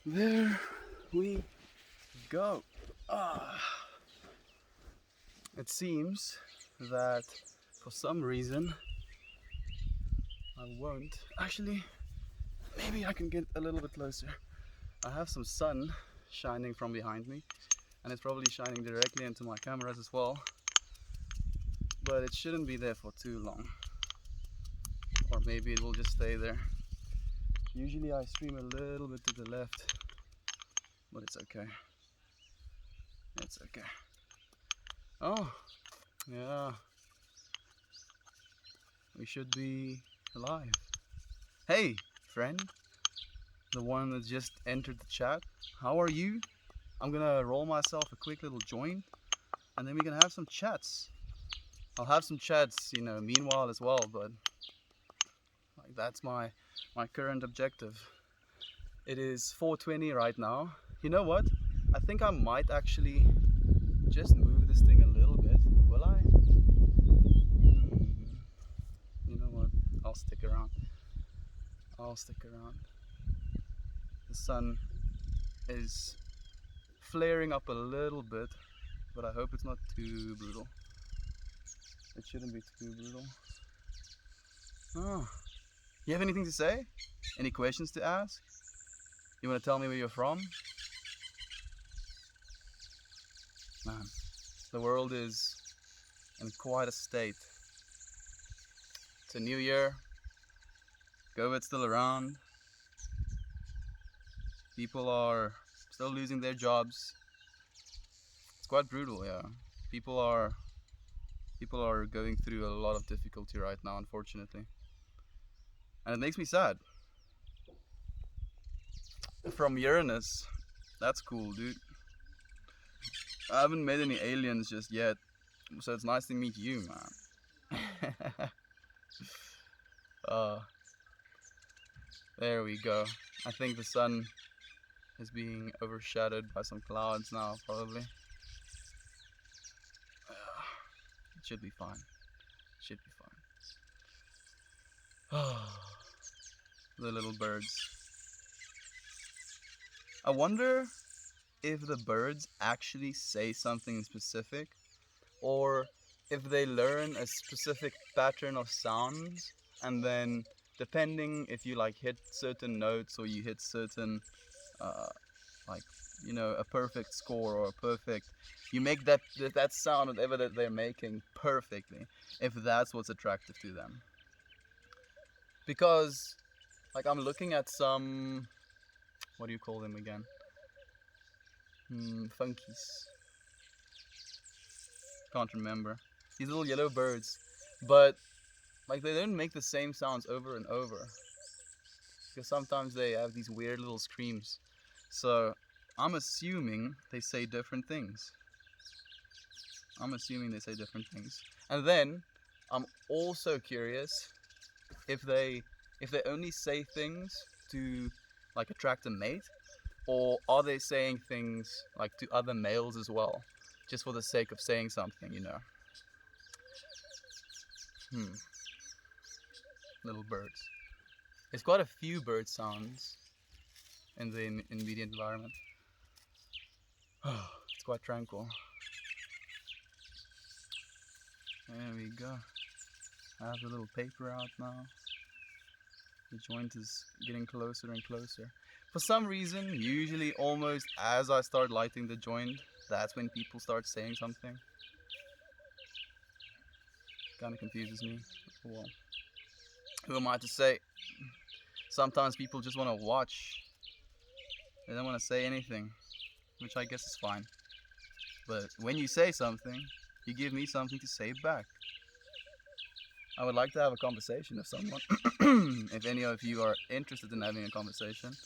There we go. Ah. It seems that for some reason I won't. Actually, maybe I can get a little bit closer. I have some sun shining from behind me, and it's probably shining directly into my cameras as well. But it shouldn't be there for too long. Or maybe it will just stay there. Usually I stream a little bit to the left, but it's okay. It's okay. Oh, yeah. We should be alive. Hey, friend. The one that just entered the chat. How are you? I'm gonna roll myself a quick little joint, and then we can have some chats. I'll have some chats, meanwhile as well, but like that's my current objective. It is 4:20 right now. You know what? I think I might actually just move this thing a little bit. Will I? You know what? I'll stick around. I'll stick around. The sun is flaring up a little bit, but I hope it's not too brutal. It shouldn't be too brutal. Oh, you have anything to say? Any questions to ask? You want to tell me where you're from? Man, the world is in quite a state. It's a new year. COVID's still around. People are still losing their jobs. It's quite brutal, yeah. People are going through a lot of difficulty right now, unfortunately. And it makes me sad. From Uranus. That's cool, dude. I haven't met any aliens just yet, so it's nice to meet you, man. There we go. I think the sun is being overshadowed by some clouds now, probably. It should be fine. Should be fine. The little birds. I wonder if the birds actually say something specific, or if they learn a specific pattern of sounds, and then depending if you like hit certain notes or you hit certain like a perfect score or a perfect, you make that sound, whatever that they're making, perfectly, if that's what's attractive to them. Because like I'm looking at some, what do you call them again? Funkies. Can't remember. These little yellow birds, but like they don't make the same sounds over and over, because sometimes they have these weird little screams. So I'm assuming they say different things. And then I'm also curious if they only say things to like attract a mate, or are they saying things like to other males as well, just for the sake of saying something, Little birds. There's quite a few bird sounds in the immediate environment. It's quite tranquil. There we go. I have the little paper out now. The joint is getting closer and closer. For some reason, usually almost as I start lighting the joint, that's when people start saying something. Kind of confuses me. Well, who am I to say? Sometimes people just want to watch. They don't want to say anything, which I guess is fine. But when you say something, you give me something to say back. I would like to have a conversation with someone. If any of you are interested in having a conversation.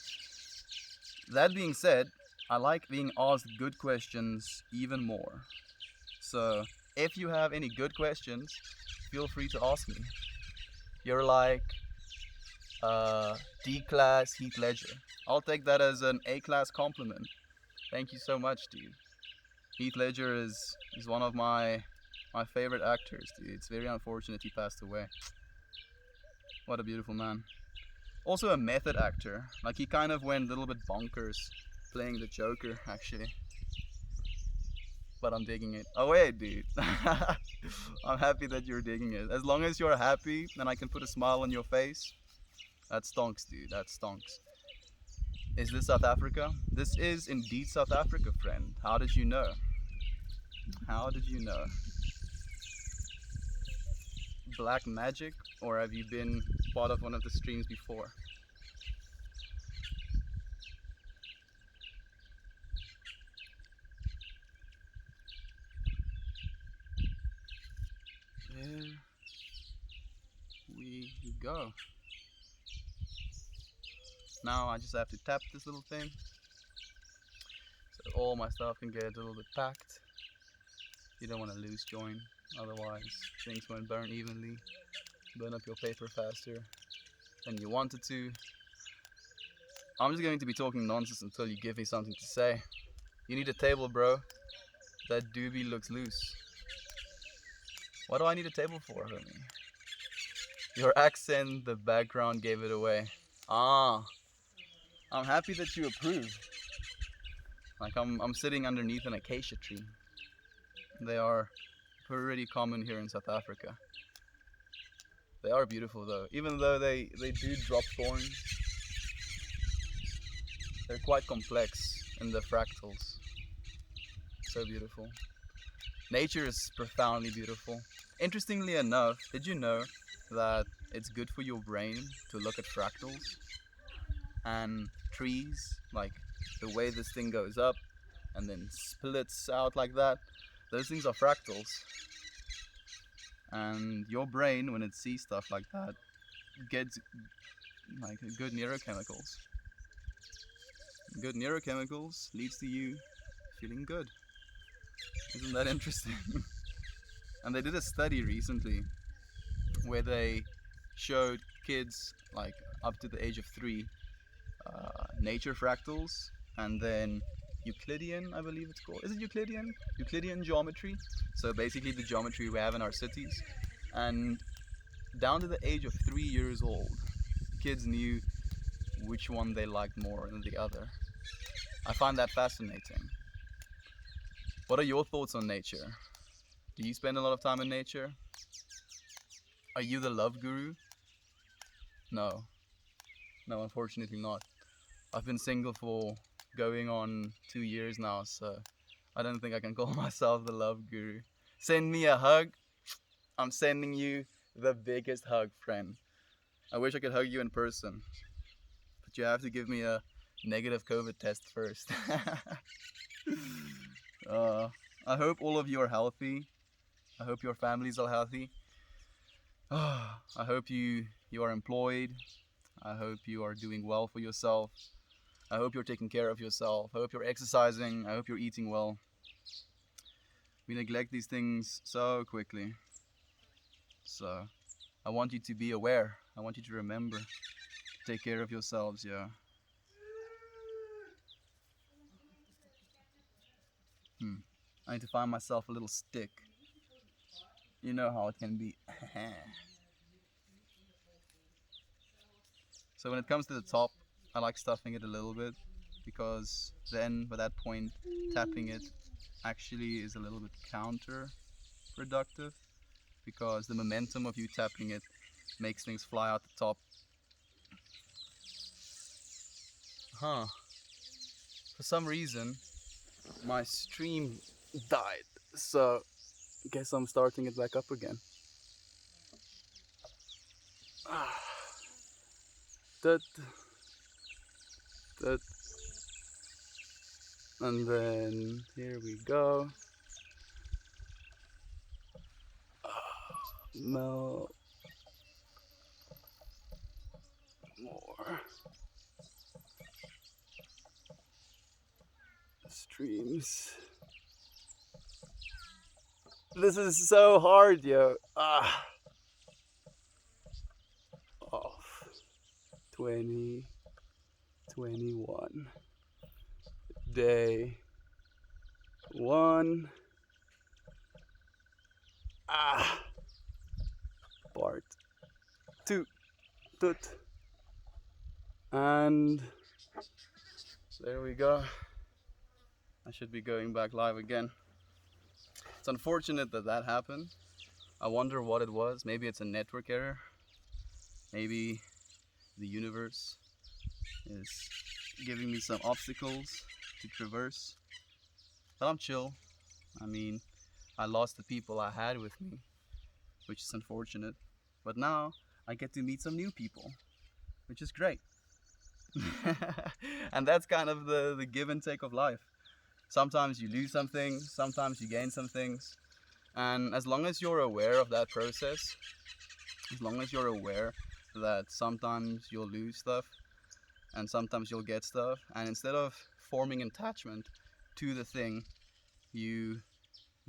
That being said, I like being asked good questions even more. So if you have any good questions, feel free to ask me. You're like D-class Heath Ledger. I'll take that as an A-class compliment. Thank you so much, dude. Heath Ledger is one of my favorite actors, dude. It's very unfortunate he passed away. What a beautiful man. Also a method actor. Like, he kind of went a little bit bonkers playing the Joker, actually. But I'm digging it. Oh wait, dude. I'm happy that you're digging it. As long as you're happy and I can put a smile on your face, that stonks, dude. That stonks. Is this South Africa? This is indeed South Africa, friend. How did you know? How did you know? Black magic? Or have you been part of one of the streams before? There we go. Now I just have to tap this little thing so all my stuff can get a little bit packed. You don't want to loose join, otherwise things won't burn evenly, burn up your paper faster than you wanted to. I'm just going to be talking nonsense until you give me something to say. You need a table, bro. That doobie looks loose. What do I need a table for, homie? Your accent, the background gave it away. Ah, I'm happy that you approve. Like, I'm sitting underneath an acacia tree. They are pretty common here in South Africa. They are beautiful though. Even though they do drop thorns, they're quite complex in the fractals. So beautiful. Nature is profoundly beautiful. Interestingly enough, did you know that it's good for your brain to look at fractals? And trees, like the way this thing goes up and then splits out like that, those things are fractals. And your brain, when it sees stuff like that, gets like good neurochemicals. Good neurochemicals leads to you feeling good. Isn't that interesting? And they did a study recently where they showed kids like up to the age of 3 nature fractals, and then Euclidean, I believe it's called. Is it Euclidean? Euclidean geometry. So basically the geometry we have in our cities. And down to the age of 3 years old, kids knew which one they liked more than the other. I find that fascinating. What are your thoughts on nature? Do you spend a lot of time in nature? Are you the love guru? No. No, unfortunately not. I've been single for going on 2 years now, so I don't think I can call myself the love guru. Send me a hug. I'm sending you the biggest hug, friend. I wish I could hug you in person, but you have to give me a negative COVID test first. I hope all of you are healthy. I hope your families are healthy. I hope you are employed. I hope you are doing well for yourself. I hope you're taking care of yourself. I hope you're exercising. I hope you're eating well. We neglect these things so quickly. So I want you to be aware. I want you to remember. Take care of yourselves, yeah. I need to find myself a little stick. You know how it can be. So when it comes to the top, I like stuffing it a little bit, because then by that point tapping it actually is a little bit counterproductive, because the momentum of you tapping it makes things fly out the top. For some reason my stream died, so I guess I'm starting it back up again. And then here we go. No more streams. This is so hard, yo. Off. 2021. Day 1. Part 2. Tut. And there we go. I should be going back live again. It's unfortunate that that happened. I wonder what it was. Maybe it's a network error. Maybe the universe is giving me some obstacles to traverse. But I'm chill. I mean, I lost the people I had with me, which is unfortunate. But now I get to meet some new people, which is great. And that's kind of the give and take of life. Sometimes you lose some things, sometimes you gain some things. And as long as you're aware of that process, as long as you're aware that sometimes you'll lose stuff and sometimes you'll get stuff, and instead of forming attachment to the thing, you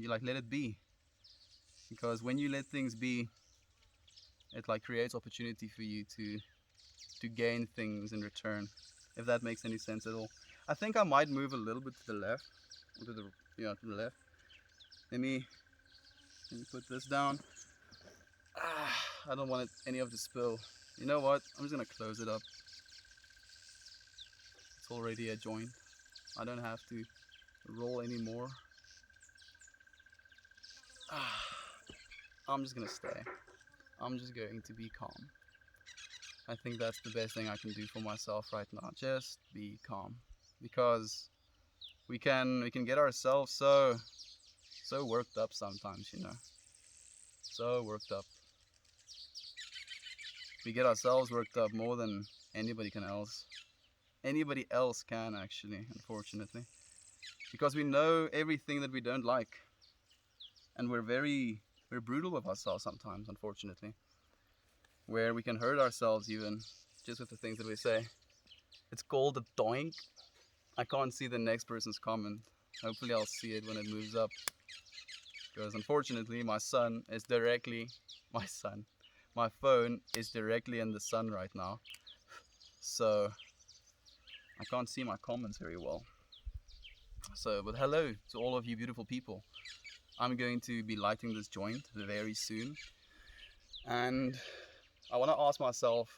like let it be. Because when you let things be, it like creates opportunity for you to gain things in return, if that makes any sense at all. I think I might move a little bit to the left, or to the left. Let me put this down. I don't want any of the spill. You know what? I'm just gonna close it up. It's already a joint. I don't have to roll anymore. I'm just gonna stay. I'm just going to be calm. I think that's the best thing I can do for myself right now. Just be calm, because we can get ourselves so worked up sometimes, you know. So worked up. We get ourselves worked up more than anybody else can actually, unfortunately, because we know everything that we don't like, and we're brutal with ourselves sometimes, unfortunately, where we can hurt ourselves even just with the things that we say. It's called a doink. I can't see the next person's comment. Hopefully I'll see it when it moves up, because unfortunately my phone is directly in the sun right now, so I can't see my comments very well. So, but hello to all of you beautiful people. I'm going to be lighting this joint very soon, and I want to ask myself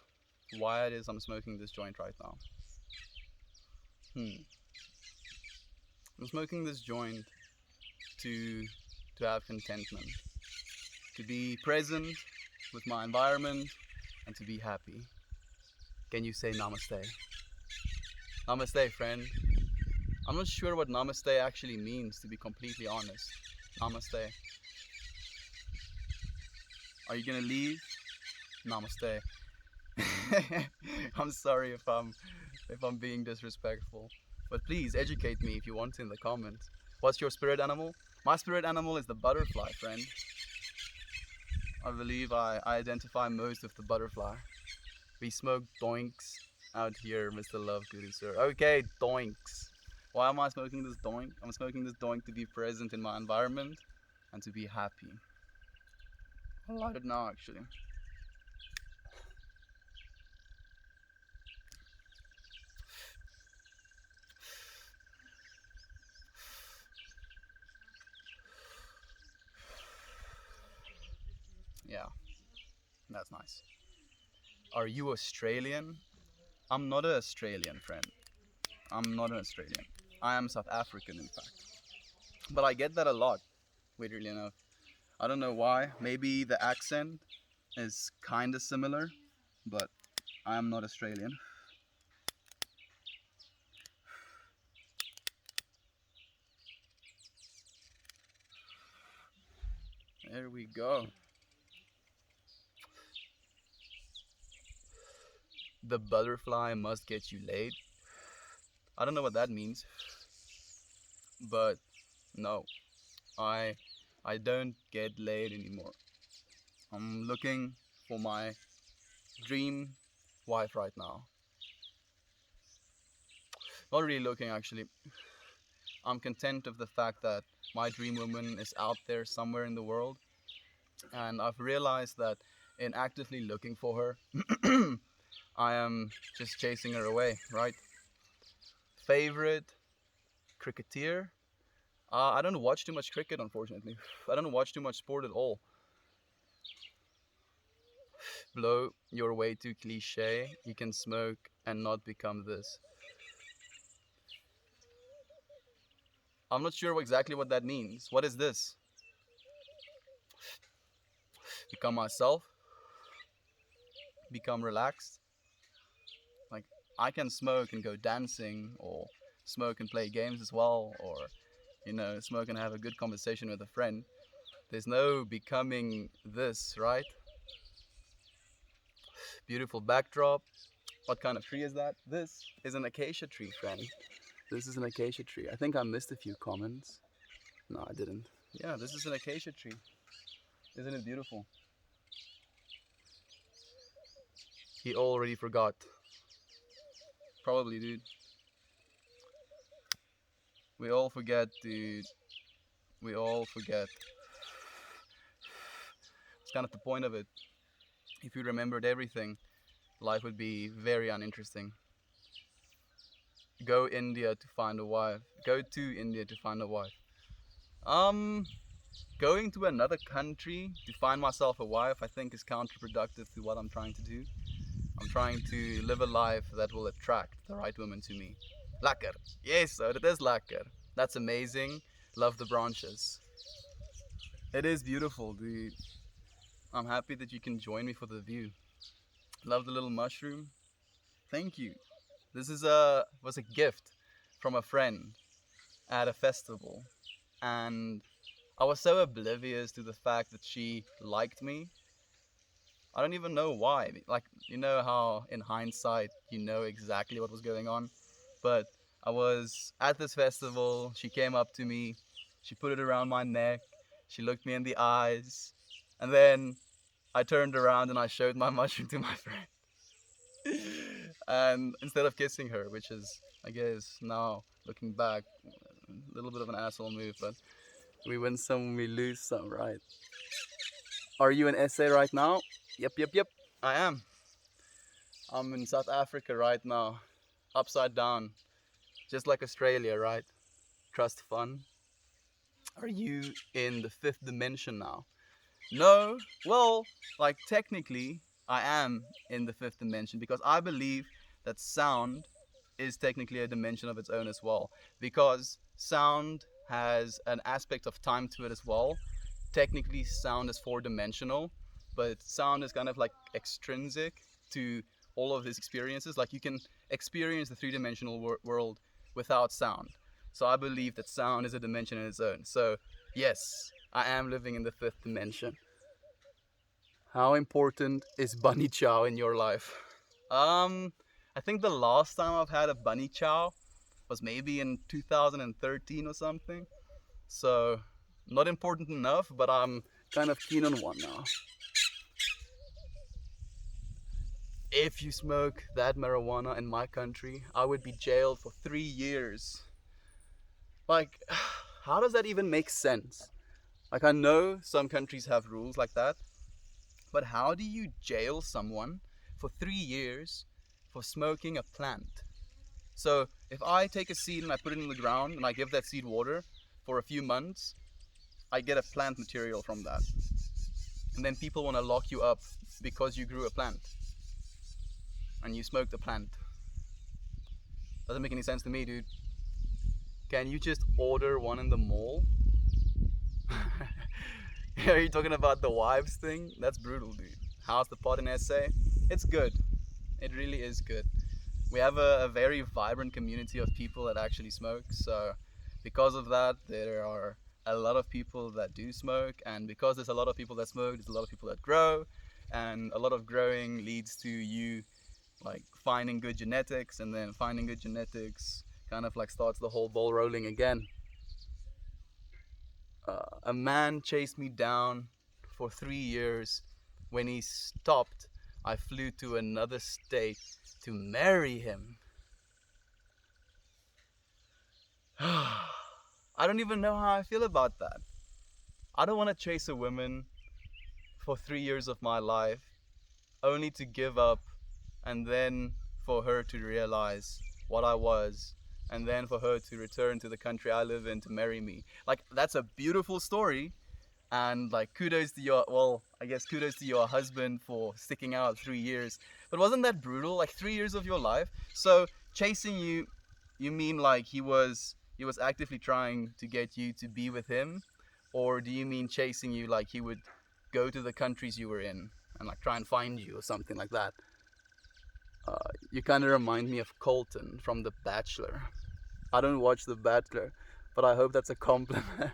why it is I'm smoking this joint right now. I'm smoking this joint to have contentment, to be present with my environment, and to be happy. Can you say namaste? Namaste, friend. I'm not sure what namaste actually means, to be completely honest. Namaste. Are you gonna leave? Namaste. I'm sorry if I'm being disrespectful, but please educate me if you want to in the comments. What's your spirit animal? My spirit animal is the butterfly, friend. I believe I identify most with the butterfly. We smoke doinks out here, Mr. Love Guru, sir. Okay, doinks. Why am I smoking this doink? I'm smoking this doink to be present in my environment and to be happy. I'll light it now, actually. Yeah, that's nice. Are you Australian? I'm not an Australian, friend. I'm not an Australian. I am South African, in fact. But I get that a lot, weirdly enough. I don't know why. Maybe the accent is kind of similar, but I am not Australian. There we go. The butterfly must get you laid. I don't know what that means, but no, I don't get laid anymore. I'm looking for my dream wife right now. Not really looking, actually. I'm content of the fact that my dream woman is out there somewhere in the world, and I've realized that in actively looking for her, I am just chasing her away, right? Favorite cricketer? I don't watch too much cricket, unfortunately. I don't watch too much sport at all. Blow, you're way too cliche. You can smoke and not become this. I'm not sure exactly what that means. What is this? Become myself? Become relaxed? Like, I can smoke and go dancing, or smoke and play games as well, or, smoke and have a good conversation with a friend. There's no becoming this, right? Beautiful backdrop. What kind of tree is that? This is an acacia tree, friend. This is an acacia tree. I think I missed a few comments. No, I didn't. Yeah, this is an acacia tree. Isn't it beautiful? He already forgot. Probably, dude. We all forget, dude. We all forget. It's kind of the point of it. If you remembered everything, life would be very uninteresting. Go India to find a wife. Go to India to find a wife. Going to another country to find myself a wife, I think, is counterproductive to what I'm trying to do. I'm trying to live a life that will attract the right woman to me. Lekker. Yes, so it is lekker. That's amazing. Love the branches. It is beautiful, dude. I'm happy that you can join me for the view. Love the little mushroom. Thank you. This was a gift from a friend at a festival, and I was so oblivious to the fact that she liked me. I don't even know why. Like, you know how in hindsight you know exactly what was going on? But I was at this festival, she came up to me, she put it around my neck, she looked me in the eyes, and then I turned around and I showed my mushroom to my friend. And instead of kissing her, which is, I guess, now looking back, a little bit of an asshole move, but we win some, we lose some, right? Are you in SA right now? Yep, I am. I'm in South Africa right now, upside down, just like Australia, right? Trust fun. Are you in the fifth dimension now? No, well, like technically, I am in the fifth dimension because I believe that sound is technically a dimension of its own as well. Because sound has an aspect of time to it as well. Technically, sound is four-dimensional, but sound is kind of like extrinsic to all of these experiences. Like, you can experience the three-dimensional world without sound. So I believe that sound is a dimension in its own. So yes, I am living in the fifth dimension. How important is bunny chow in your life? I think the last time I've had a bunny chow was maybe in 2013 or something. So not important enough, but I'm kind of keen on one now. If you smoke that marijuana in my country, I would be jailed for 3 years. Like, how does that even make sense? Like, I know some countries have rules like that, but how do you jail someone for 3 years for smoking a plant? So if I take a seed and I put it in the ground and I give that seed water for a few months, I get a plant material from that. And then people want to lock you up because you grew a plant and you smoked a plant. Doesn't make any sense to me, dude. Can you just order one in the mall? Are you talking about the wives thing? That's brutal, dude. How's the pot in SA? It's good. It really is good. We have a very vibrant community of people that actually smoke. So because of that, there are a lot of people that do smoke. And because there's a lot of people that smoke, there's a lot of people that grow. And a lot of growing leads to you like finding good genetics, and then finding good genetics kind of like starts the whole ball rolling again. A man chased me down for 3 years. When he stopped, I flew to another state to marry him. I don't even know how I feel about that. I don't want to chase a woman for 3 years of my life only to give up, and then for her to realize what I was, and then for her to return to the country I live in to marry me. Like, that's a beautiful story, and like kudos to your, well, I guess kudos to your husband for sticking out 3 years. But wasn't that brutal? Like 3 years of your life. So chasing you, you mean like he was actively trying to get you to be with him, or do you mean chasing you like he would go to the countries you were in and like try and find you or something like that? You kind of remind me of Colton from The Bachelor. I don't watch The Bachelor, but I hope that's a compliment.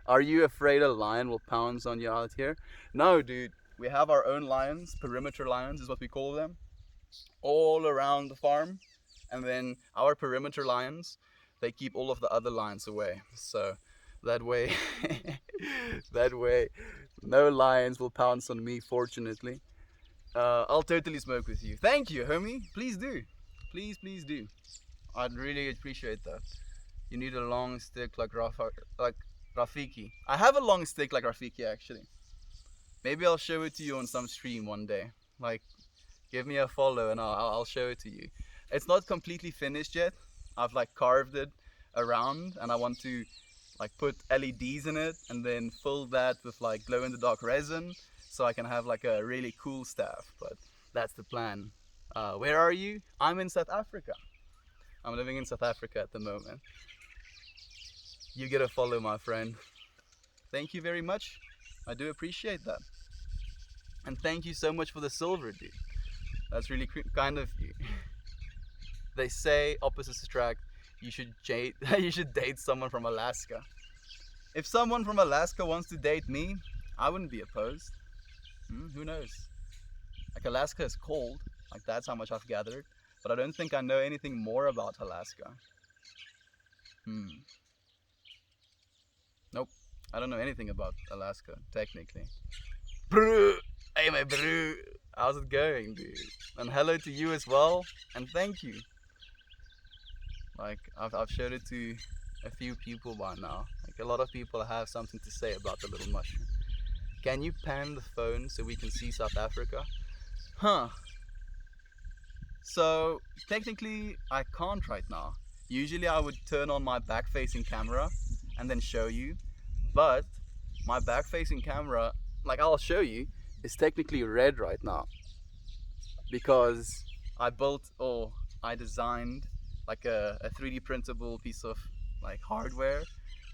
Are you afraid a lion will pounce on you out here? No, dude. We have our own lions. Perimeter lions is what we call them. All around the farm. And then our perimeter lions, they keep all of the other lions away. So that way, that way, no lions will pounce on me, fortunately. I'll totally smoke with you. Thank you, homie. Please do. Please do. I'd really appreciate that. You need a long stick like Rafiki. I have a long stick like Rafiki, actually. Maybe I'll show it to you on some stream one day. Like, give me a follow and I'll show it to you. It's not completely finished yet. I've like carved it around and I want to like put LEDs in it and then fill that with like glow in the dark resin so I can have like a really cool staff. But that's the plan. Where are you? I'm in South Africa. I'm living in South Africa at the moment. You get a follow, my friend. Thank you very much. I do appreciate that. And thank you so much for the silver, dude. That's really kind of you. They say opposites attract. You should date someone from Alaska. If someone from Alaska wants to date me, I wouldn't be opposed. Who knows? Like Alaska is cold. Like that's how much I've gathered. But I don't think I know anything more about Alaska. Nope. I don't know anything about Alaska, technically. Bro! Hey, my bro! How's it going, dude? And hello to you as well. And thank you. Like, I've showed it to a few people by now. Like, a lot of people have something to say about the little mushroom. Can you pan the phone so we can see South Africa? Huh. So, technically, I can't right now. Usually I would turn on my back-facing camera and then show you. But my back-facing camera, like I'll show you, is technically red right now. Because I designed like a 3D printable piece of like hardware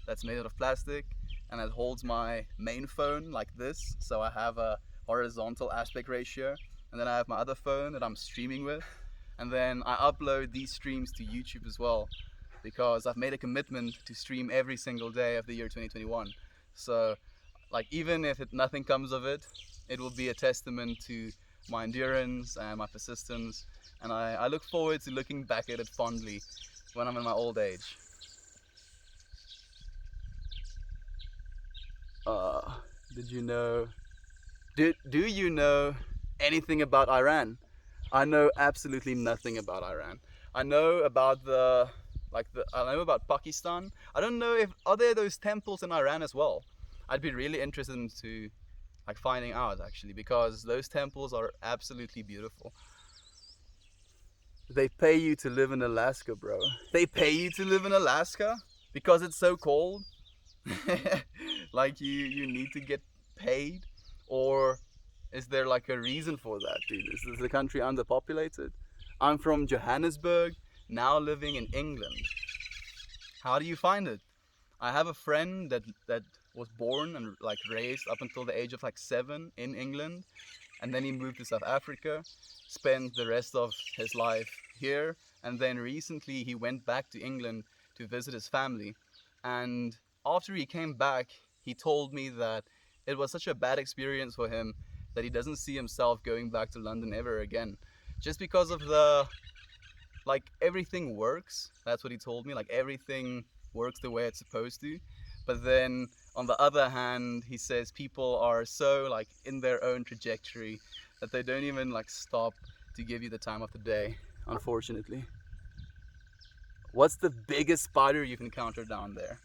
that's made out of plastic, and it holds my main phone like this, so I have a horizontal aspect ratio, and then I have my other phone that I'm streaming with, and then I upload these streams to YouTube as well, because I've made a commitment to stream every single day of the year 2021. So like even if nothing comes of it, it will be a testament to my endurance and my persistence, and I look forward to looking back at it fondly when I'm in my old age. Did you know? Do you know anything about Iran? I know absolutely nothing about Iran. I know about I know about Pakistan. I don't know if are there those temples in Iran as well. I'd be really interested into like finding out actually, because those temples are absolutely beautiful. They pay you to live in Alaska, bro. They pay you to live in Alaska because it's so cold. Like you need to get paid, or is there like a reason for that, dude? Is the country underpopulated? I'm from Johannesburg, now living in England. How do you find it? I have a friend that was born and like raised up until the age of like 7 in England, and then he moved to South Africa, spent the rest of his life here, and then recently he went back to England to visit his family. And after he came back, he told me that it was such a bad experience for him that he doesn't see himself going back to London ever again, just because of like everything works. That's what he told me, like everything works the way it's supposed to. But then on the other hand, he says people are so like in their own trajectory that they don't even like stop to give you the time of the day, unfortunately. What's the biggest spider you've encountered down there?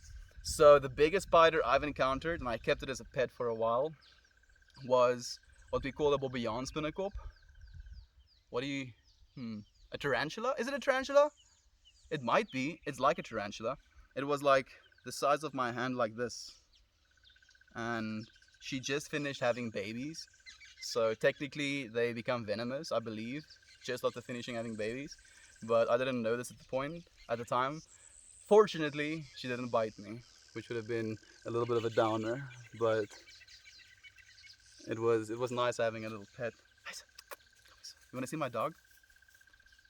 So the biggest spider I've encountered, and I kept it as a pet for a while, was what we call a Bobbejaan spinnekop. A tarantula? Is it a tarantula? It might be. It's like a tarantula. It was like the size of my hand, like this. And she just finished having babies. So technically they become venomous, I believe, just after finishing having babies. But I didn't know this at the time. Fortunately, she didn't bite me, which would have been a little bit of a downer, but it was nice having a little pet. You wanna see my dog?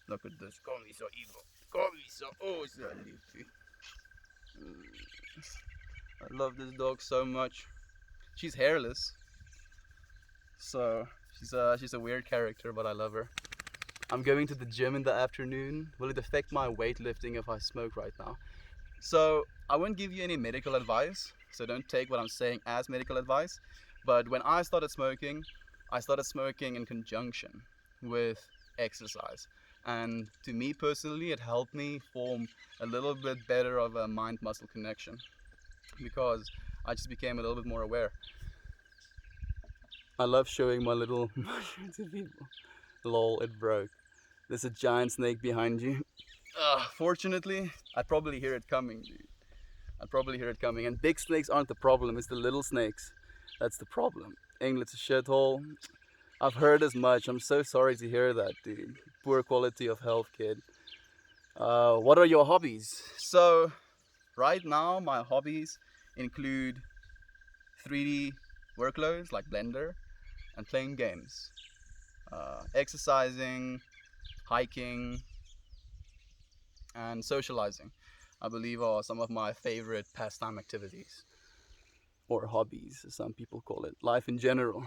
Look at this. Come so evil. Come so so leafy. I love this dog so much. She's hairless, so she's a weird character, but I love her. I'm going to the gym in the afternoon. Will it affect my weightlifting if I smoke right now? So I won't give you any medical advice, so don't take what I'm saying as medical advice. But when I started smoking in conjunction with exercise. And to me personally, it helped me form a little bit better of a mind-muscle connection, because I just became a little bit more aware. I love showing my little mushroom to people. Lol, it broke. There's a giant snake behind you. Fortunately, I'd probably hear it coming, dude. I'd probably hear it coming. And big snakes aren't the problem, it's the little snakes. That's the problem. England's a shithole. I've heard as much. I'm so sorry to hear that, dude. Poor quality of health, kid. What are your hobbies? So, right now, my hobbies include 3D workloads like Blender and playing games. Exercising, hiking, and socializing, I believe, are some of my favorite pastime activities. Or hobbies, as some people call it. Life in general.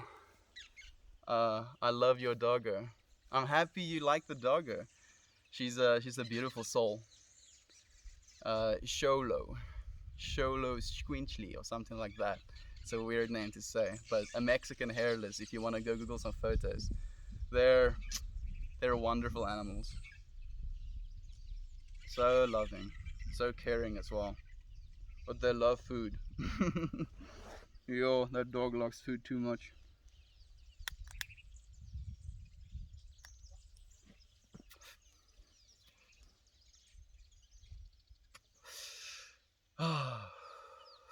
I love your doggo. I'm happy you like the doggo. She's a beautiful soul. Sholo Squinchly or something like that. It's a weird name to say, but a Mexican hairless. If you want to go Google some photos, they're wonderful animals. So loving, so caring as well. But they love food. Yo, that dog likes food too much.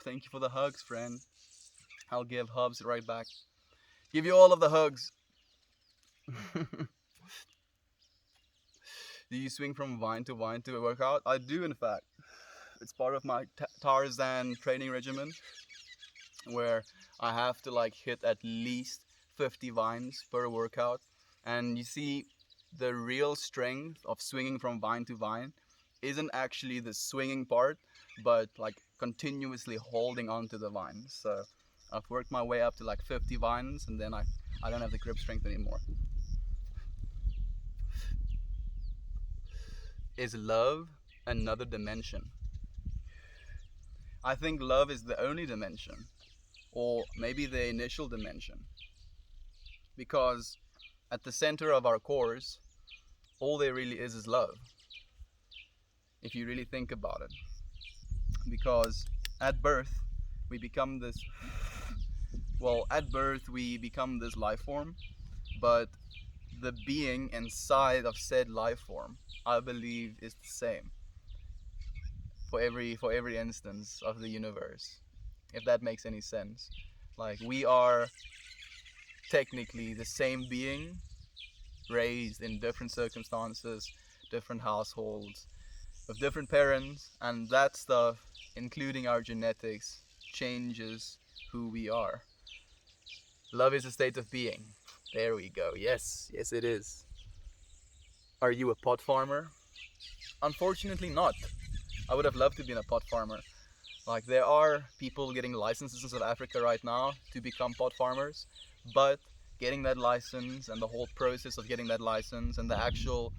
Thank you for the hugs, friend. I'll give hugs right back. Give you all of the hugs. Do you swing from vine to work out? I do, in fact. It's part of my Tarzan training regimen, where I have to like hit at least 50 vines per workout. And you see, the real strength of swinging from vine to vine isn't actually the swinging part, but like continuously holding onto the vine. So I've worked my way up to like 50 vines, and then I don't have the grip strength anymore. Is love another dimension? I think love is the only dimension, or maybe the initial dimension, because at the center of our cores, all there really is love, if you really think about it. Because at birth, we become this, life form, but the being inside of said life form, I believe, is the same for every instance of the universe, if that makes any sense. Like, we are technically the same being, raised in different circumstances, different households, with different parents, and that stuff, including our genetics, changes who we are. Love is a state of being. There we go. Yes, it is. Are you a pot farmer? Unfortunately not. I would have loved to be a pot farmer. Like, there are people getting licenses in South Africa right now to become pot farmers, but getting that license and the whole process of getting that license and the actual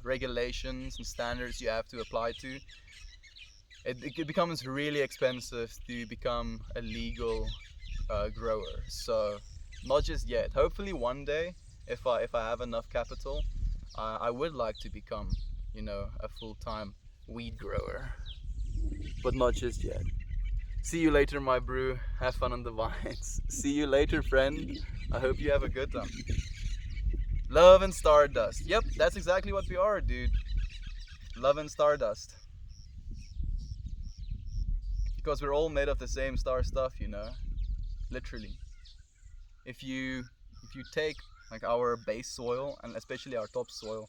regulations and standards you have to apply to, it becomes really expensive to become a legal grower. So not just yet. Hopefully one day, if I have enough capital, I would like to become, a full-time weed grower. But not just yet. See you later, my brew. Have fun on the vines. See you later, friend. I hope you have a good one. Love and stardust. Yep, that's exactly what we are, dude. Love and stardust. Because we're all made of the same star stuff, Literally. If you if you take like our base soil and especially our topsoil,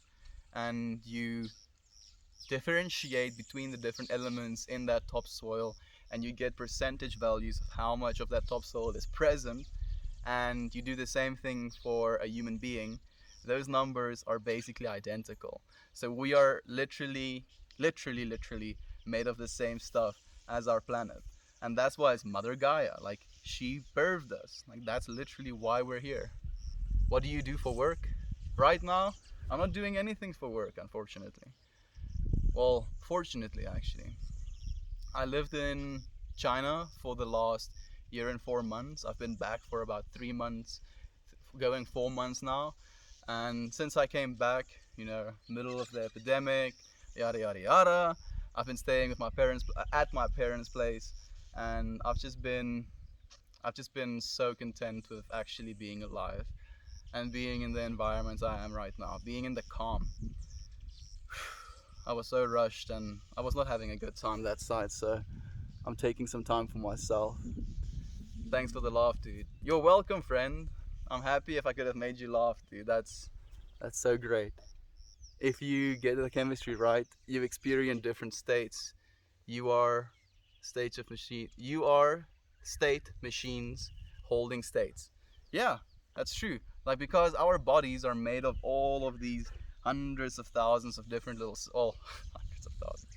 and you differentiate between the different elements in that topsoil, and you get percentage values of how much of that topsoil is present, and you do the same thing for a human being, those numbers are basically identical. So we are literally made of the same stuff as our planet. And that's why it's Mother Gaia. Like, she birthed us. Like, that's literally why we're here. What do you do for work? Right now, I'm not doing anything for work, unfortunately. Well, fortunately, actually. I lived in China for the last year and 4 months. I've been back for about 3 months, going 4 months now. And since I came back, middle of the epidemic, yada yada yada, I've been staying with my parents at my parents' place, and I've just been so content with actually being alive and being in the environment I am right now, being in the calm. I was so rushed and I was not having a good time that side, so I'm taking some time for myself. Thanks for the laugh, dude. You're welcome, friend. I'm happy if I could have made you laugh, dude. That's so great. If you get the chemistry right, you experience different states. You are states of machine. You are state machines holding states. Yeah, that's true. Like, because our bodies are made of all of these hundreds of thousands of different little, hundreds of thousands,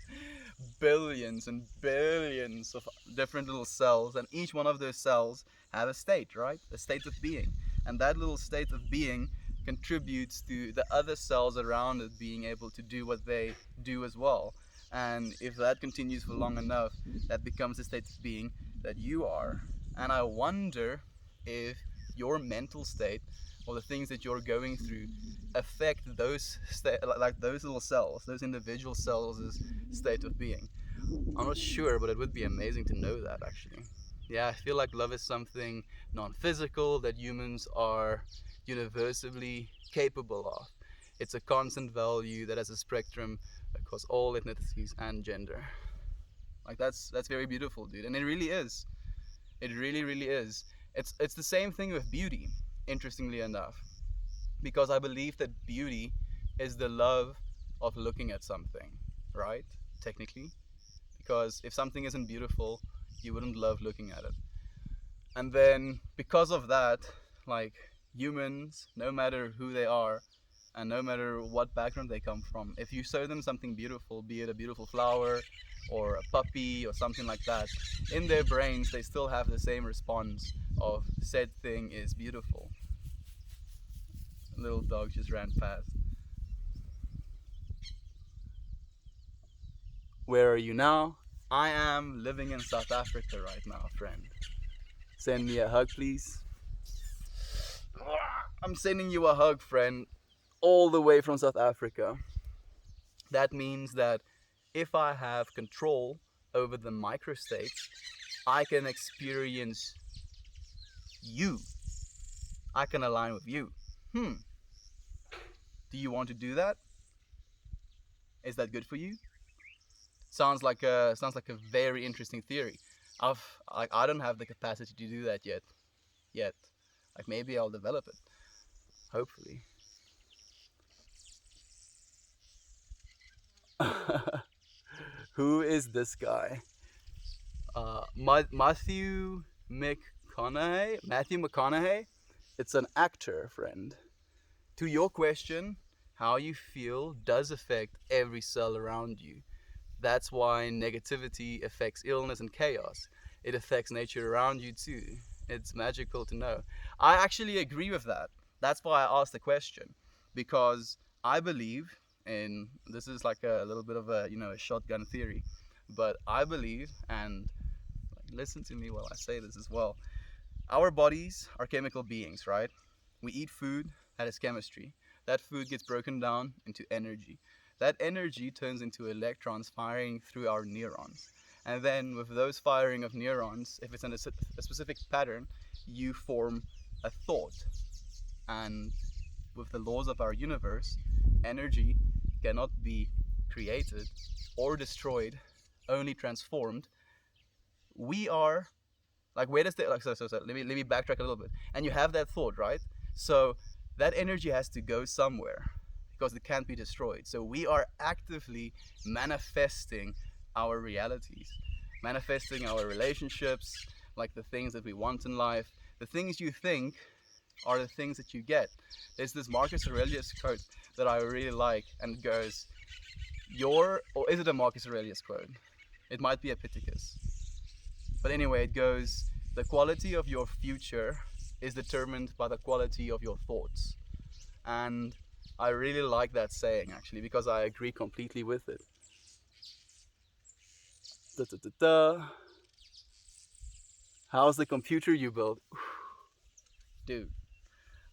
billions and billions of different little cells, and each one of those cells have a state, right? A state of being. And that little state of being contributes to the other cells around it being able to do what they do as well. And if that continues for long enough, that becomes the state of being that you are. And I wonder if your mental state or the things that you're going through affect those those little cells, those individual cells' state of being. I'm not sure, but it would be amazing to know that, actually. Yeah, I feel like love is something non-physical that humans are universally capable of. It's a constant value that has a spectrum across all ethnicities and gender. Like, that's very beautiful, dude. And it really is. It really is. It's the same thing with beauty, interestingly enough. Because I believe that beauty is the love of looking at something, right? Technically. Because if something isn't beautiful, you wouldn't love looking at it. And then because of that, like, humans, no matter who they are and no matter what background they come from, if you show them something beautiful, be it a beautiful flower or a puppy or something like that, in their brains they still have the same response of said thing is beautiful. A little dog just ran past. Where are you now? I am living in South Africa right now, friend. Send me a hug, please. I'm sending you a hug, friend, all the way from South Africa. That means that if I have control over the microstates, I can experience you. I can align with you. Do you want to do that? Is that good for you? Sounds like a very interesting theory. I don't have the capacity to do that yet. Like, maybe I'll develop it. Hopefully. Who is this guy? Matthew McConaughey. It's an actor, friend. To your question, how you feel does affect every cell around you. That's why negativity affects illness and chaos. It affects nature around you too. It's magical to know. I actually agree with that. That's why I asked the question, because I believe, and this is like a little bit of a shotgun theory, but I believe, and listen to me while I say this as well. Our bodies are chemical beings, right? We eat food that is chemistry. That food gets broken down into energy. That energy turns into electrons firing through our neurons. And then with those firing of neurons, if it's in a specific pattern, you form a thought. And with the laws of our universe, energy cannot be created or destroyed, only transformed. We are, like, where does the, like, so let me backtrack a little bit. And you have that thought, right? So that energy has to go somewhere because it can't be destroyed. So we are actively manifesting our realities, manifesting our relationships, like the things that we want in life. The things you think are the things that you get. There's this Marcus Aurelius quote that I really like, and it goes, or is it a Marcus Aurelius quote? It might be Epictetus. But anyway, it goes, the quality of your future is determined by the quality of your thoughts. And I really like that saying, actually, because I agree completely with it. Da, da, da, da. How's the computer you built? Dude,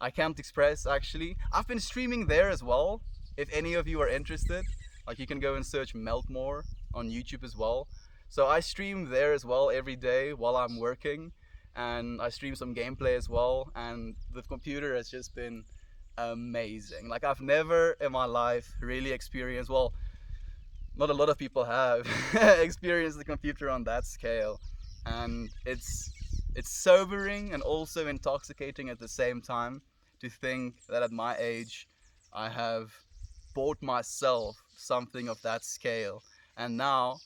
I can't express, actually. I've been streaming there as well. If any of you are interested, like, you can go and search Meltmore on YouTube as well. So I stream there as well every day while I'm working, and I stream some gameplay as well, and the computer has just been amazing. Like, I've never in my life really experienced, well, not a lot of people have experienced the computer on that scale, and it's sobering and also intoxicating at the same time to think that at my age I have bought myself something of that scale, and now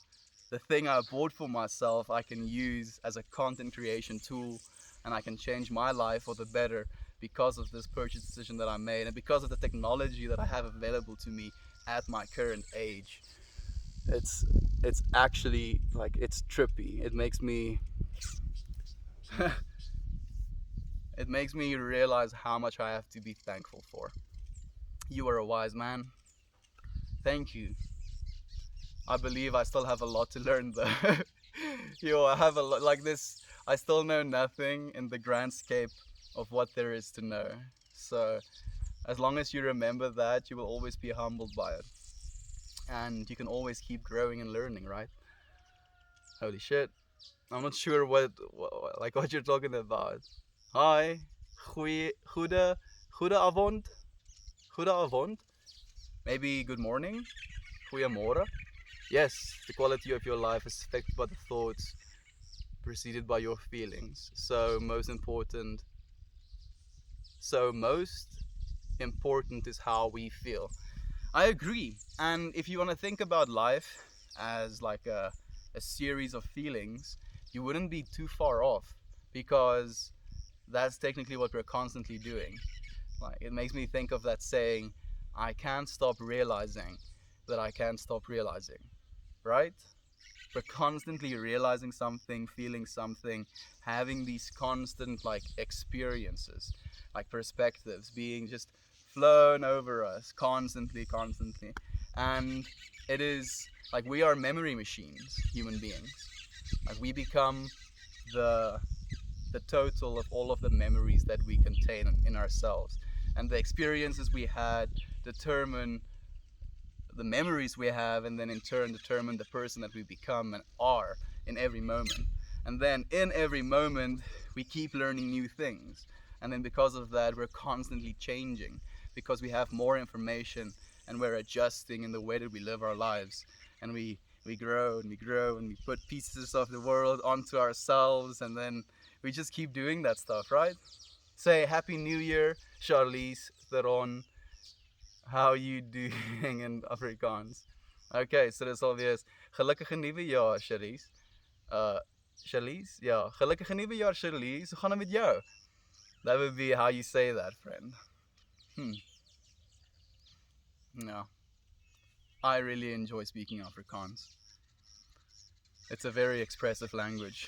the thing I bought for myself I can use as a content creation tool, and I can change my life for the better because of this purchase decision that I made, and because of the technology that I have available to me at my current age. It's actually, like, it's trippy. It makes me it makes me realize how much I have to be thankful for. You are a wise man. Thank you. I believe I still have a lot to learn though. I have a lot like this. I still know nothing in the grand scape of what there is to know. So as long as you remember that, you will always be humbled by it. And you can always keep growing and learning, right? Holy shit. I'm not sure what you're talking about. Hi. Goede avond. Goede avond. Maybe good morning. Goeiemorgen. Yes, the quality of your life is affected by the thoughts preceded by your feelings. So most important is how we feel. I agree. And if you want to think about life as like a series of feelings, you wouldn't be too far off, because that's technically what we're constantly doing. Like, it makes me think of that saying, I can't stop realizing that I can't stop realizing, right? We're constantly realizing something, feeling something, having these constant like experiences, like perspectives being just flown over us constantly. And it is like we are memory machines, human beings. Like, we become the total of all of the memories that we contain in ourselves, and the experiences we had determine the memories we have, and then in turn determine the person that we become and are in every moment. And then in every moment we keep learning new things, and then because of that we're constantly changing, because we have more information and we're adjusting in the way that we live our lives, and we grow and we grow and we put pieces of the world onto ourselves, and then we just keep doing that stuff, right? Say Happy New Year, Charlize Theron. How you doing in Afrikaans? Okay, so dis alweer gelukkige nuwe jaar, Charlize. Charlize? Ja, gelukkige nuwe jaar, Charlize. Hoe gaan het met jou? That would be how you say that, friend. No. I really enjoy speaking Afrikaans. It's a very expressive language.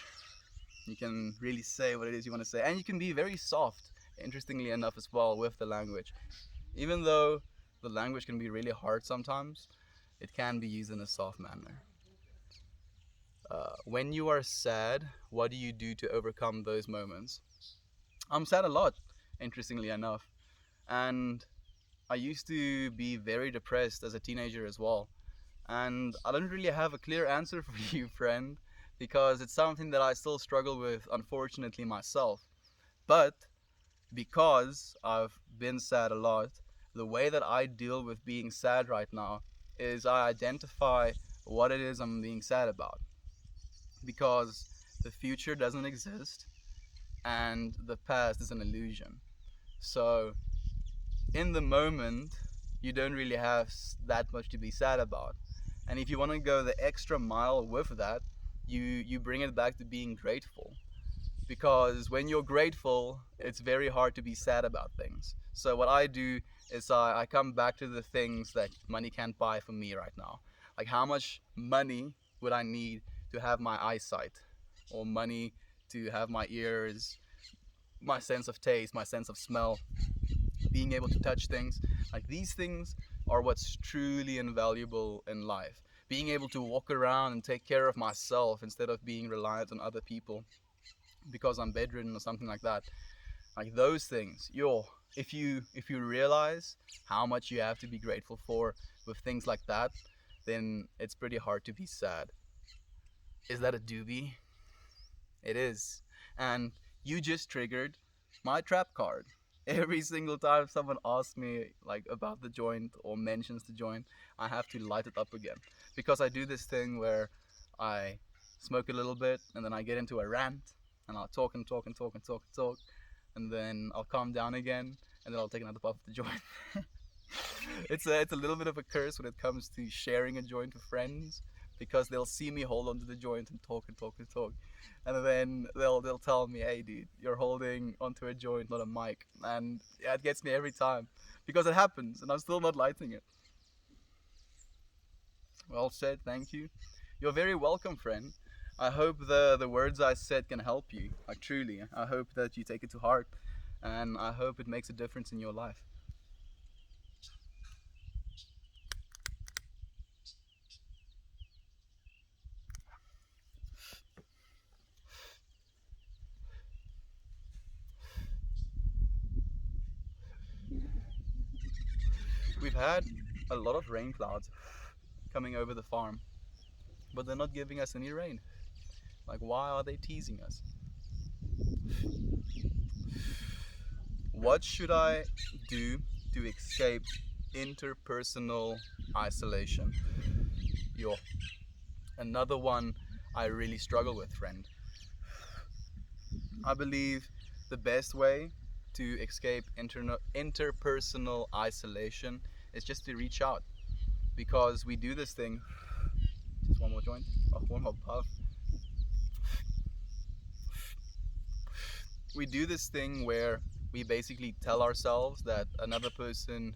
You can really say what it is you want to say, and you can be very soft, interestingly enough, as well with the language. Even though the language can be really hard sometimes, it can be used in a soft manner. When you are sad, what do you do to overcome those moments? I'm sad a lot, interestingly enough. And I used to be very depressed as a teenager as well. And I don't really have a clear answer for you, friend, because it's something that I still struggle with, unfortunately, myself. But because I've been sad a lot, the way that I deal with being sad right now is I identify what it is I'm being sad about. Because the future doesn't exist and the past is an illusion. So in the moment, you don't really have that much to be sad about. And if you want to go the extra mile with that, you bring it back to being grateful. Because when you're grateful, it's very hard to be sad about things. So what I do is I come back to the things that money can't buy for me right now. Like, how much money would I need to have my eyesight, or money to have my ears, my sense of taste, my sense of smell, being able to touch things. Like, these things are what's truly invaluable in life. Being able to walk around and take care of myself instead of being reliant on other people because I'm bedridden or something like that. Like, those things, if you realize how much you have to be grateful for with things like that, then it's pretty hard to be sad. Is that a doobie? It is. And you just triggered my trap card. Every single time someone asks me like about the joint or mentions the joint, I have to light it up again. Because I do this thing where I smoke a little bit and then I get into a rant and I'll talk and talk and talk and talk and talk, and then I'll calm down again and then I'll take another puff of the joint. It's a little bit of a curse when it comes to sharing a joint with friends, because they'll see me hold onto the joint and talk and talk and talk, and then they'll tell me, "Hey, dude, you're holding onto a joint, not a mic," and yeah, it gets me every time because it happens, and I'm still not lighting it. Well said, thank you. You're very welcome, friend. I hope the words I said can help you. Like, truly, I hope that you take it to heart, and I hope it makes a difference in your life. We've had a lot of rain clouds coming over the farm, but they're not giving us any rain. Like, why are they teasing us? What should I do to escape interpersonal isolation? Yo, another one I really struggle with, friend. I believe the best way to escape interpersonal isolation is just to reach out, because we do this thing. Just one more joint. Oh, one more puff. We do this thing where we basically tell ourselves that another person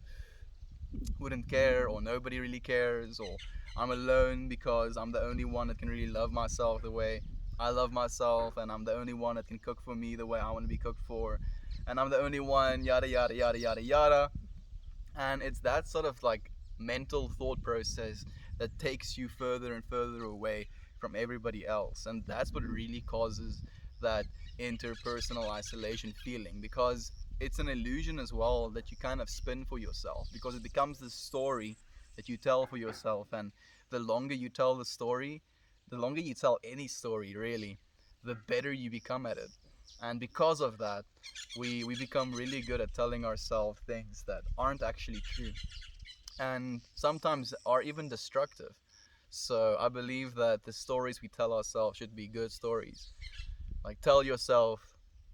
wouldn't care, or nobody really cares, or I'm alone because I'm the only one that can really love myself the way I love myself, and I'm the only one that can cook for me the way I want to be cooked for, and I'm the only one, yada yada yada yada yada. And it's that sort of like mental thought process that takes you further and further away from everybody else, and that's what really causes that interpersonal isolation feeling, because it's an illusion as well that you kind of spin for yourself, because it becomes this story that you tell for yourself, and the longer you tell the story, the longer you tell any story really, the better you become at it. And because of that, we become really good at telling ourselves things that aren't actually true, and sometimes are even destructive. So I believe that the stories we tell ourselves should be good stories. Like, tell yourself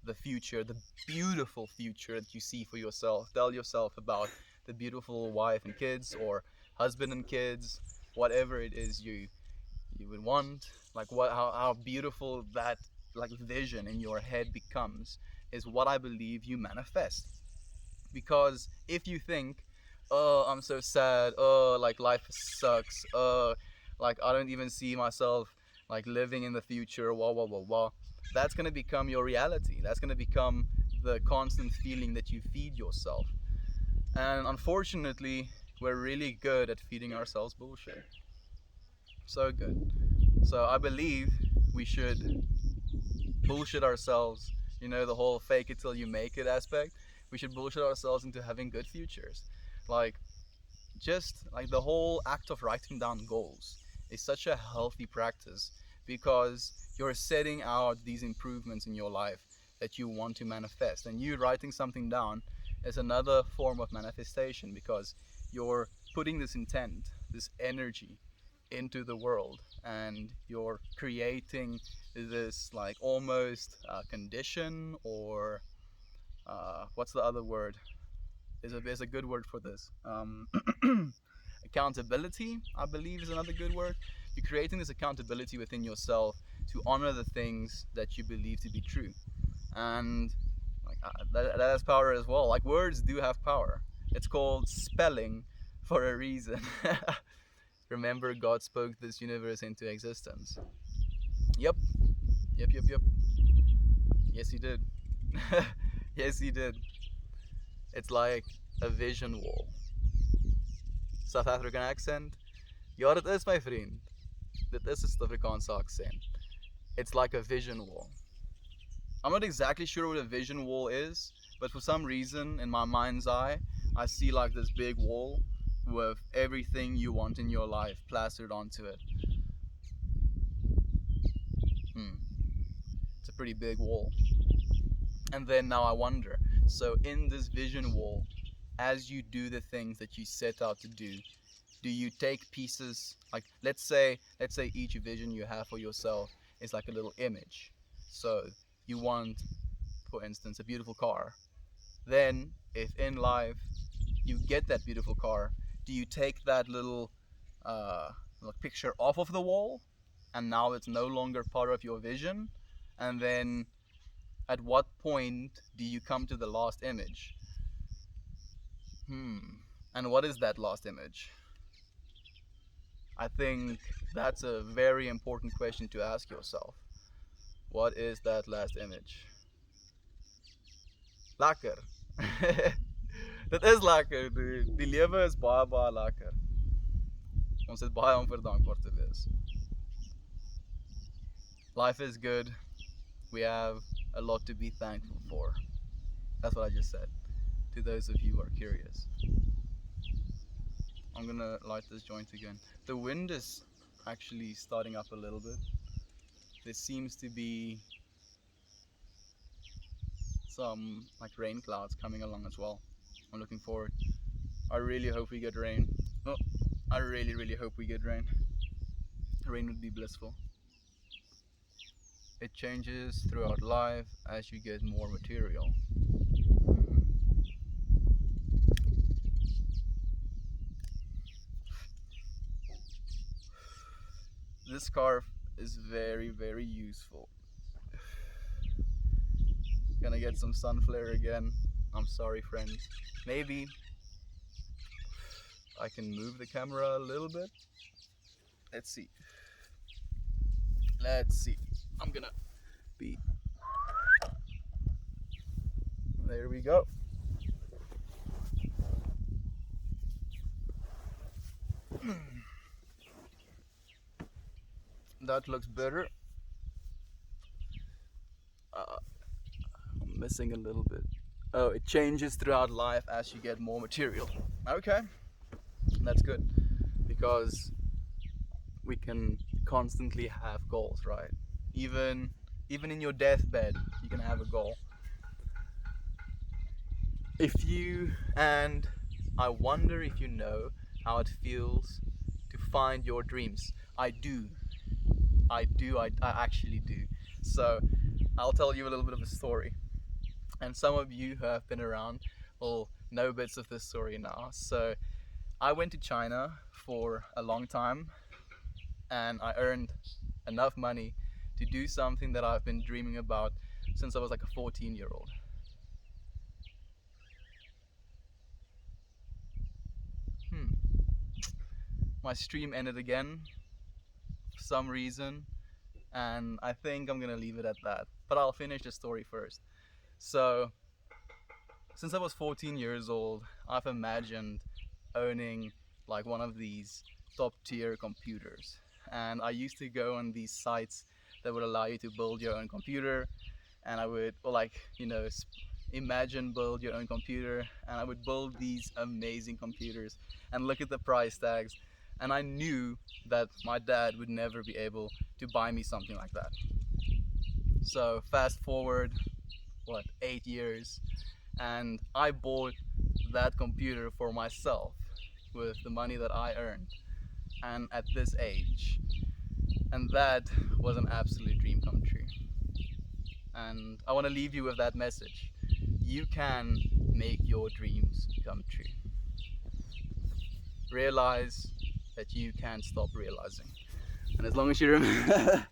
the future, the beautiful future that you see for yourself. Tell yourself about the beautiful wife and kids, or husband and kids, whatever it is you would want. Like, how beautiful that like vision in your head becomes is what I believe you manifest. Because if you think, oh, I'm so sad, oh, like life sucks, like I don't even see myself like living in the future, wah wah wah wah, that's gonna become your reality. That's gonna become the constant feeling that you feed yourself. And unfortunately, we're really good at feeding ourselves bullshit. So good. So I believe we should bullshit ourselves, the whole fake it till you make it aspect. We should bullshit ourselves into having good futures. Like, just like the whole act of writing down goals is such a healthy practice, because you're setting out these improvements in your life that you want to manifest, and you writing something down is another form of manifestation, because you're putting this intent, this energy into the world, and you're creating this like almost condition, or what's the other word? There's a good word for this. Accountability, I believe, is another good word. You're creating this accountability within yourself to honor the things that you believe to be true, and like that has power as well. Like words do have power. It's called spelling for a reason. Remember, God spoke this universe into existence. Yep, yep. Yes, He did. Yes, He did. It's like a vision wall. South African accent? Ja, dit is my vriend. Dit is 'n Suid-Afrikaanse accent. It's like a vision wall. I'm not exactly sure what a vision wall is, but for some reason, in my mind's eye, I see like this big wall with everything you want in your life plastered onto it. It's a pretty big wall. And then now I wonder, so in this vision wall, as you do the things that you set out to do you take pieces, like let's say each vision you have for yourself is like a little image. So you want, for instance, a beautiful car. Then if in life you get that beautiful car, do you take that little picture off of the wall and now it's no longer part of your vision? And then at what point do you come to the last image? And what is that last image? I think that's a very important question to ask yourself. What is that last image? Lekker. Dit is lekker, dude. Die lewe is baie lekker. Ons het baie om verdankbaar te wees. Life is good. We have a lot to be thankful for. That's what I just said, to those of you who are curious. I'm gonna light this joint again. The wind is actually starting up a little bit. There seems to be some like rain clouds coming along as well. I'm looking forward. I really hope we get rain. Oh, I really hope we get rain. Rain would be blissful. It changes throughout life as you get more material. This scarf is very useful. Gonna get some sun flare again. I'm sorry, friends. Maybe I can move the camera a little bit. Let's see. I'm gonna be. There we go. That looks better. I'm missing a little bit. Oh, it changes throughout life as you get more material. Okay, that's good, because we can constantly have goals, right? Even in your deathbed, you can have a goal. And I wonder if you know how it feels to find your dreams. I actually do. So I'll tell you a little bit of a story. And some of you who have been around will know bits of this story now. So I went to China for a long time and I earned enough money to do something that I've been dreaming about since I was like a 14-year-old. My stream ended again for some reason, and I think I'm gonna leave it at that. But I'll finish the story first. So, since I was 14 years old, I've imagined owning like one of these top tier computers. And I used to go on these sites that would allow you to build your own computer, and I would, imagine build your own computer, and I would build these amazing computers and look at the price tags, and I knew that my dad would never be able to buy me something like that. So fast forward 8 years, and I bought that computer for myself with the money that I earned, and at this age. And that was an absolute dream come true. And I want to leave you with that message. you can make your dreams come true. Realize that you can't stop realizing. And as long as you remember